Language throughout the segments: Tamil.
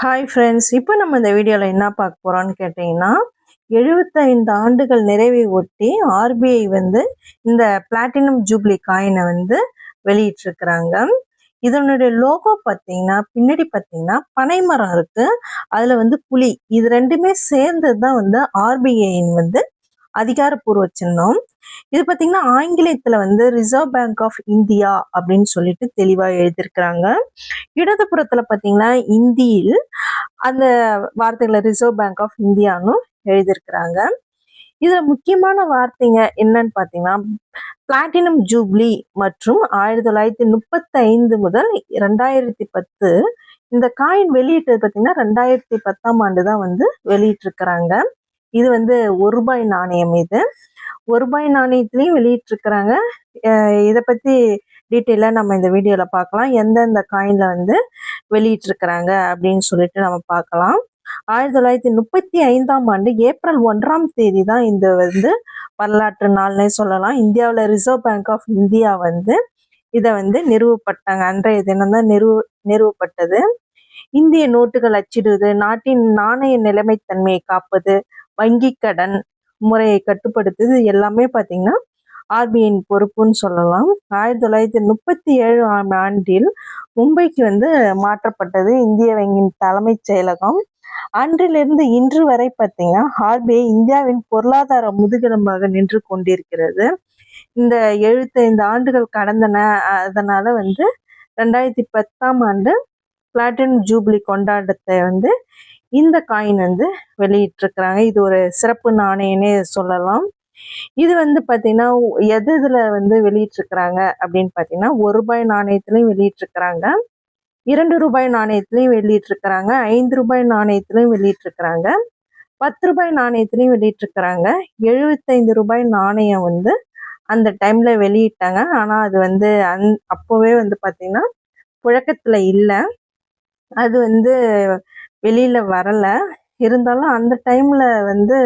ஹாய் ஃப்ரெண்ட்ஸ், இப்போ நம்ம இந்த வீடியோவில் என்ன பார்க்க போகிறோம்னு கேட்டிங்கன்னா, 75 ஆண்டுகள் நிறைவை ஒட்டி ஆர்பிஐ வந்து இந்த பிளாட்டினம் ஜூப்ளி காயினை வந்து வெளியிட்டிருக்கிறாங்க. இதனுடைய லோகோ பார்த்தீங்கன்னா, பின்னாடி பார்த்தீங்கன்னா பனைமரம் இருக்குது, அதில் வந்து புலி. இது ரெண்டுமே சேர்ந்தது தான் வந்து ஆர்பிஐயின் வந்து அதிகாரப்பூர்வ சின்னம். இது பார்த்தீங்கன்னா ஆங்கிலத்தில் வந்து ரிசர்வ் பேங்க் ஆஃப் இந்தியா அப்படின்னு சொல்லிட்டு தெளிவாக எழுதியிருக்கிறாங்க. இடதுபுறத்தில் பார்த்தீங்கன்னா இந்தியில் அந்த வார்த்தைகளை ரிசர்வ் பேங்க் ஆஃப் இந்தியான்னு எழுதியிருக்கிறாங்க. இதுல முக்கியமான வார்த்தைங்க என்னன்னு பார்த்தீங்கன்னா, பிளாட்டினம் ஜூப்ளி மற்றும் 1935 முதல் 2010 இந்த காயின் வெளியிட்டது பார்த்தீங்கன்னா 2010ஆம் ஆண்டு தான் வந்து வெளியிட்டிருக்கிறாங்க. இது வந்து ₹1 நாணயம். இது ₹1 நாணயத்திலையும் வெளியிட்டிருக்கிறாங்க. இதை பத்தி டீட்டெயிலா நம்ம இந்த வீடியோல பார்க்கலாம். எந்தெந்த காயின்ல வந்து வெளியிட்டிருக்கிறாங்க அப்படின்னு சொல்லிட்டு நம்ம பார்க்கலாம். 1935ஆம் ஆண்டு ஏப்ரல் 1ஆம் தேதி தான் இந்த வந்து வரலாற்று நாள்னே சொல்லலாம். இந்தியாவில் ரிசர்வ் பேங்க் ஆஃப் இந்தியா வந்து இதை வந்து நிறுவப்பட்டாங்க. அன்றைய தினம் தான் நிறுவப்பட்டது. இந்திய நோட்டுகள் அச்சிடுவது, நாட்டின் நாணய நிலைமைத்தன்மையை காப்பது, வங்கி கடன் முறையை கட்டுப்படுத்துது எல்லாமே பார்த்தீங்கன்னா ஆர்பிஐயின் பொறுப்புன்னு சொல்லலாம். 1937ஆம் ஆண்டில் மும்பைக்கு வந்து மாற்றப்பட்டது இந்திய வங்கியின் தலைமைச் செயலகம். அன்றிலிருந்து இன்று வரை பார்த்தீங்கன்னா ஆர்பிஐ இந்தியாவின் பொருளாதார முதுகெலும்பாக நின்று கொண்டிருக்கிறது. இந்த 75 ஆண்டுகள் கடந்தன. அதனால வந்து 2010ஆம் ஆண்டு பிளாட்டினம் ஜூப்ளி கொண்டாட்டத்தை வந்து இந்த காயின் வந்து வெளியிட்டிருக்கிறாங்க. இது ஒரு சிறப்பு நாணயம்னே சொல்லலாம். இது வந்து பார்த்தீங்கன்னா எதுல வந்து வெளியிட்டிருக்கிறாங்க அப்படின்னு பார்த்தீங்கன்னா, ₹1 நாணயத்திலையும் வெளியிட்டிருக்கிறாங்க, ₹2 நாணயத்திலையும் வெளியிட்டிருக்கிறாங்க, ₹5 நாணயத்திலையும் வெளியிட்டிருக்கிறாங்க, ₹10 நாணயத்திலையும் வெளியிட்டிருக்கிறாங்க. ₹75 நாணயம் வந்து அந்த டைம்ல வெளியிட்டாங்க. ஆனா அது வந்து அப்போவே வந்து பார்த்தீங்கன்னா புழக்கத்துல இல்லை. அது வந்து வெளியில வரல. இருந்தாலும் அந்த டைம்ல வந்து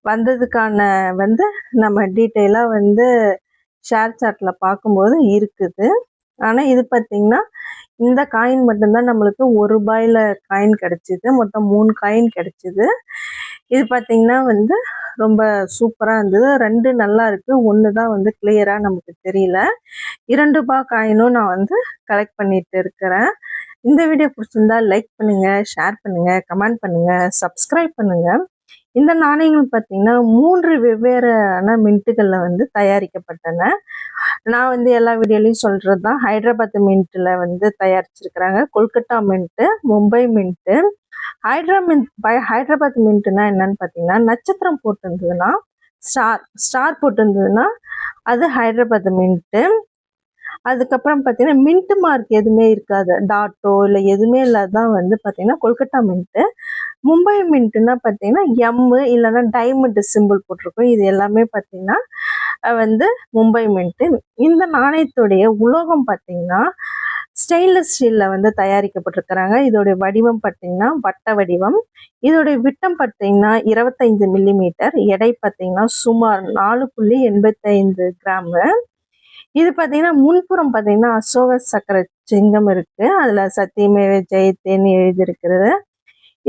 வந்ததுக்கான வந்து நம்ம டீட்டெயிலாக வந்து ஷேர் சாட்டில் பார்க்கும்போது இருக்குது. ஆனால் இது பார்த்திங்கன்னா இந்த காயின் மட்டும்தான் நம்மளுக்கு ₹1 காயின் கிடச்சிது. மொத்தம் 3 காயின் கிடச்சிது. இது பார்த்திங்கன்னா வந்து ரொம்ப சூப்பராக இருந்தது. 2 நல்லா இருக்குது, 1 தான் வந்து கிளியராக நமக்கு தெரியல. ₹2 காயினும் நான் வந்து கலெக்ட் பண்ணிட்டு இருக்கிறேன். இந்த வீடியோ பிடிச்சிருந்தா லைக் பண்ணுங்கள், ஷேர் பண்ணுங்கள், கமெண்ட் பண்ணுங்கள், சப்ஸ்கிரைப் பண்ணுங்கள். இந்த நாணயங்கள் பார்த்தீங்கன்னா 3 வெவ்வேறான மின்ட்டுகளில் வந்து தயாரிக்கப்பட்டன. நான் வந்து எல்லா வீடியோலையும் சொல்கிறது தான். ஹைதராபாத் மின்ட்டில் வந்து தயாரிச்சிருக்கிறாங்க, கொல்கட்டா மின்ட்டு, மும்பை மின்ட்டு. ஹைதராபாத் மின்ட்டுனா என்னன்னு பார்த்தீங்கன்னா, நட்சத்திரம் போட்டிருந்ததுன்னா ஸ்டார் போட்டிருந்ததுன்னா அது ஹைதராபாத் மின்ட்டு. அதுக்கப்புறம் பார்த்தீங்கன்னா மின்ட் மார்க் எதுவுமே இருக்காது, டாட்டோ இல்லை எதுவுமே இல்லாதான் வந்து பார்த்தீங்கன்னா கொல்கட்டா மின்ட்டு. மும்பை மின்ட்டுன்னா பார்த்தீங்கன்னா எம்மு இல்லைன்னா டைமண்ட் சிம்பிள் போட்டிருக்கும். இது எல்லாமே பார்த்தீங்கன்னா வந்து மும்பை மின்ட்டு. இந்த நாணயத்துடைய உலோகம் பார்த்தீங்கன்னா ஸ்டெயின்லெஸ் ஸ்டீலில் வந்து தயாரிக்கப்பட்டிருக்கிறாங்க. இதோடைய வடிவம் பார்த்தீங்கன்னா வட்ட வடிவம். இதோடைய விட்டம் பார்த்தீங்கன்னா 25 மில்லிமீட்டர். எடை பார்த்தீங்கன்னா சுமார் 4.85 கிராமு. இது பார்த்தீங்கன்னா முன்புறம் பார்த்தீங்கன்னா அசோக சக்கர சிங்கம் இருக்கு, அதுல சத்தியமேவ ஜெயத்தேன்னு எழுதியிருக்கிறது.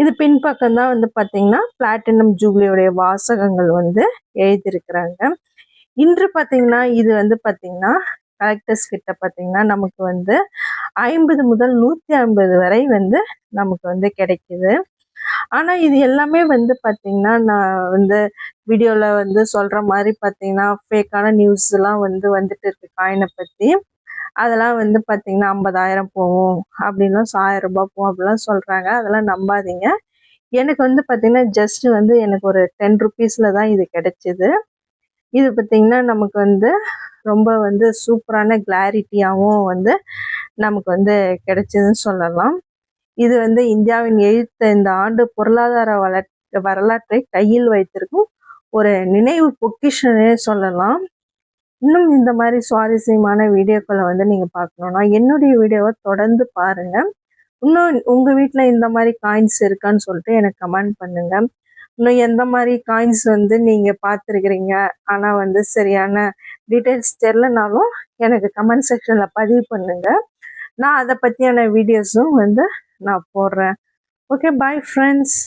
இது பின்பக்கம் தான் வந்து பார்த்தீங்கன்னா பிளாட்டினம் ஜூப்ளியோடைய வாசகங்கள் வந்து எழுதியிருக்கிறாங்க. இன்று பார்த்தீங்கன்னா இது வந்து பார்த்தீங்கன்னா கலெக்டர்ஸ் கிட்ட பார்த்தீங்கன்னா நமக்கு வந்து 50 முதல் 150 வரை வந்து நமக்கு வந்து கிடைக்குது. ஆனால் இது எல்லாமே வந்து பார்த்தீங்கன்னா நான் வந்து வீடியோவில் வந்து சொல்கிற மாதிரி பார்த்தீங்கன்னா ஃபேக்கான நியூஸ்லாம் வந்து வந்துட்டு இருக்கு காயினை பற்றி. அதெல்லாம் வந்து பார்த்தீங்கன்னா 50,000 போகும் அப்படின்லாம், ₹1000 போகும் அப்படிலாம் சொல்கிறாங்க. அதெல்லாம் நம்பாதீங்க. எனக்கு வந்து பார்த்தீங்கன்னா ஜஸ்ட் வந்து எனக்கு ஒரு ₹10 தான் இது கிடைச்சிது. இது பார்த்தீங்கன்னா நமக்கு வந்து ரொம்ப வந்து சூப்பரான கிளாரிட்டியாகவும் வந்து நமக்கு வந்து கிடைச்சதுன்னு சொல்லலாம். இது வந்து இந்தியாவின் 75 ஆண்டு பொருளாதார வரலாற்றை கையில் வைத்திருக்கும் ஒரு நினைவு பொக்கிஷனே சொல்லலாம். இன்னும் இந்த மாதிரி சுவாரஸ்யமான வீடியோக்களை வந்து நீங்கள் பார்க்கணுன்னா என்னுடைய வீடியோவை தொடர்ந்து பாருங்கள். இன்னும் உங்கள் வீட்டில் இந்த மாதிரி காயின்ஸ் இருக்கான்னு சொல்லிட்டு எனக்கு கமெண்ட் பண்ணுங்கள். இன்னும் எந்த மாதிரி காயின்ஸ் வந்து நீங்கள் பார்த்துருக்குறீங்க, ஆனால் வந்து சரியான டீட்டெயில்ஸ் தெரிலனாலும் எனக்கு கமெண்ட் செக்ஷனில் பதிவு பண்ணுங்கள். நான் அதை பற்றியான வீடியோஸும் வந்து நான் போடுறேன். Okay, bye friends.